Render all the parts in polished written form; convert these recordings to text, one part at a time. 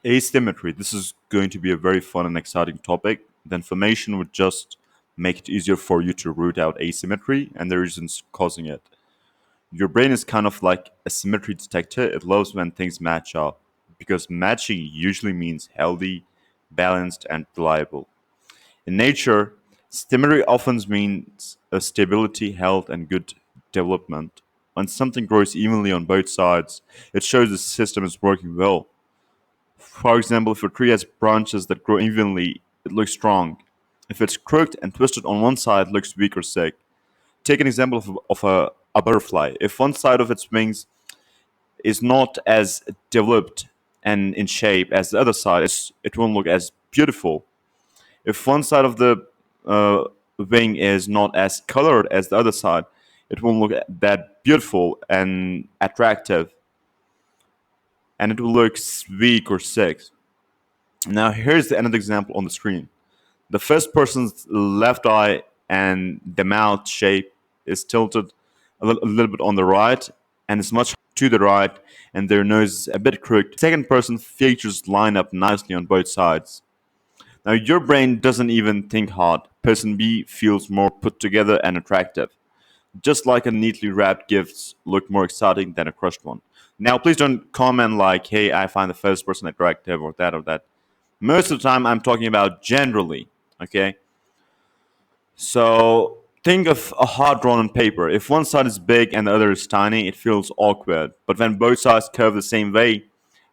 Asymmetry. This is going to be a very fun and exciting topic. The information would just make it easier for you to root out asymmetry and the reasons causing it. Your brain is kind of like a symmetry detector. It loves when things match up because matching usually means healthy, balanced, and reliable. In nature, symmetry often means a stability, health, and good development. When something grows evenly on both sides, it shows the system is working well. For example, if a tree has branches that grow evenly, it looks strong. If it's crooked and twisted on one side, it looks weak or sick. Take an example of a butterfly. If one side of its wings is not as developed and in shape as the other side, it won't look as beautiful. If one side of the uh, wing is not as colored as the other side, it won't look that beautiful and attractive, and it will look weak or sick. Now, here's another example on the screen. The first person's left eye and the mouth shape is tilted a little bit on the right and is much to the right, and their nose is a bit crooked. Second person features line up nicely on both sides. Now, your brain doesn't even think hard. Person B feels more put together and attractive. Just like a neatly wrapped gift look more exciting than a crushed one. Now, please don't comment like, hey, I find the first person attractive or that or that. Most of the time, I'm talking about generally, okay? So think of a heart drawn on paper. If one side is big and the other is tiny, it feels awkward. But when both sides curve the same way,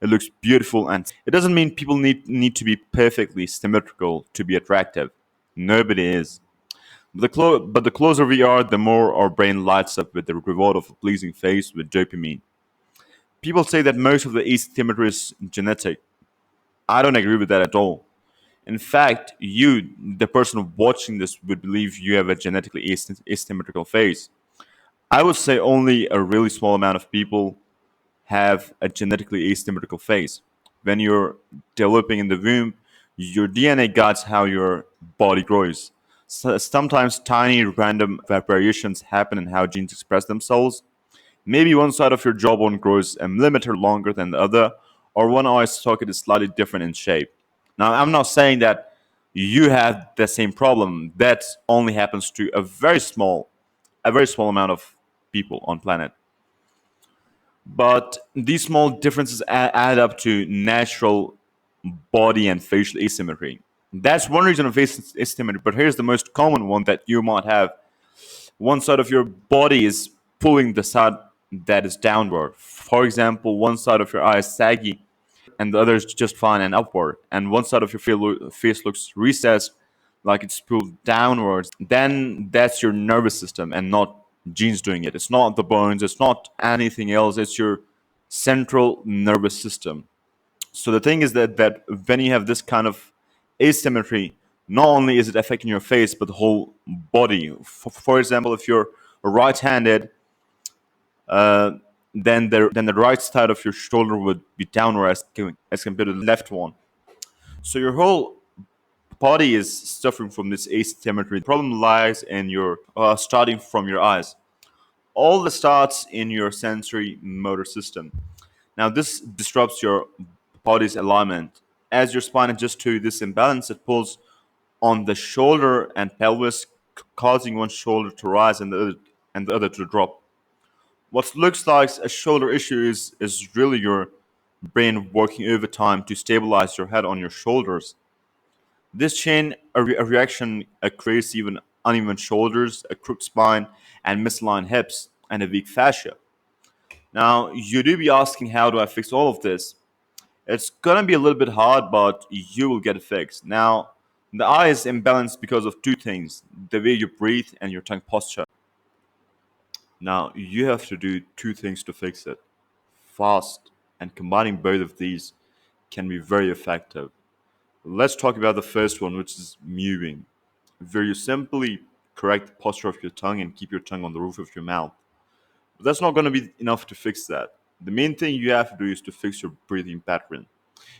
it looks beautiful. And it doesn't mean people need to be perfectly symmetrical to be attractive. Nobody is. But the closer we are, the more our brain lights up with the reward of a pleasing face with dopamine. People say that most of the asymmetry is genetic. I don't agree with that at all. In fact, you, the person watching this, would believe you have a genetically asymmetrical face. I would say only a really small amount of people have a genetically asymmetrical face. When you're developing in the womb, your DNA guides how your body grows. So sometimes tiny random variations happen in how genes express themselves. Maybe one side of your jawbone grows a millimeter longer than the other, or one eye socket is slightly different in shape. Now, I'm not saying that you have the same problem. That only happens to a very small amount of people on planet. But these small differences add up to natural body and facial asymmetry. That's one reason of face asymmetry. But here's the most common one that you might have: one side of your body is pulling the side that is downward. For example, one side of your eye is saggy and the other is just fine and upward. And one side of your face looks recessed, like it's pulled downwards. Then that's your nervous system and not genes doing it. It's not the bones, it's not anything else, it's your central nervous system. So the thing is that when you have this kind of asymmetry, not only is it affecting your face but the whole body. For example, if you're right-handed, uh, then the right side of your shoulder would be downward as compared to the left one. So your whole body is suffering from this asymmetry. The problem lies in your starting from your eyes. All the starts in your sensory motor system. Now, this disrupts your body's alignment. As your spine adjusts to this imbalance, it pulls on the shoulder and pelvis, causing one shoulder to rise and the other to drop. What looks like a shoulder issue is really your brain working overtime to stabilize your head on your shoulders. This chain a reaction creates even uneven shoulders, a crooked spine, and misaligned hips, and a weak fascia. Now, you do be asking, how do I fix all of this? It's gonna be a little bit hard, but you will get it fixed. Now, the eye is imbalanced because of two things: the way you breathe and your tongue posture. Now, you have to do two things to fix it fast, and combining both of these can be very effective. Let's talk about the first one, which is mewing, where you simply correct the posture of your tongue and keep your tongue on the roof of your mouth. But that's not going to be enough to fix that. The main thing you have to do is to fix your breathing pattern.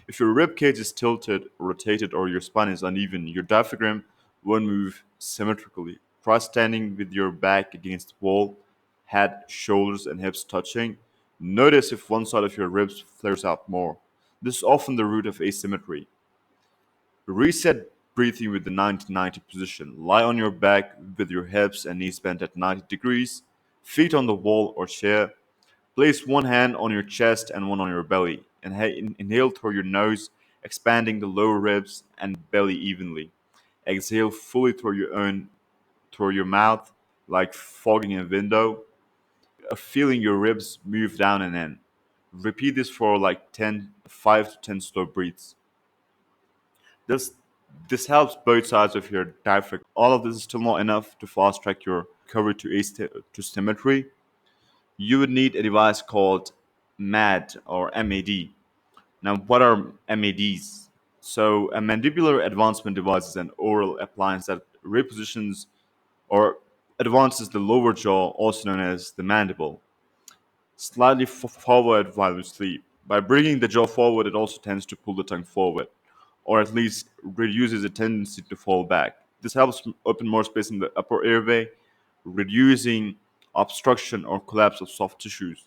If your rib cage is tilted, rotated, or your spine is uneven, your diaphragm won't move symmetrically. Try standing with your back against the wall, head, shoulders, and hips touching. Notice if one side of your ribs flares out more. This is often the root of asymmetry. Reset breathing with the 90-90 position. Lie on your back with your hips and knees bent at 90 degrees, feet on the wall or chair. Place one hand on your chest and one on your belly. Inhale through your nose, expanding the lower ribs and belly evenly. Exhale fully through your mouth, like fogging a window, feeling your ribs move down and in. Repeat this for like 5 to 10 slow breaths. This this helps both sides of your diaphragm. All of this is still not enough to fast track your recovery to symmetry. You would need a device called MAD or MAD. Now, what are MADs? So, a mandibular advancement device is an oral appliance that repositions or advances the lower jaw, also known as the mandible, slightly forward while you sleep. By bringing the jaw forward, it also tends to pull the tongue forward, or at least reduces the tendency to fall back. This helps open more space in the upper airway, reducing obstruction or collapse of soft tissues.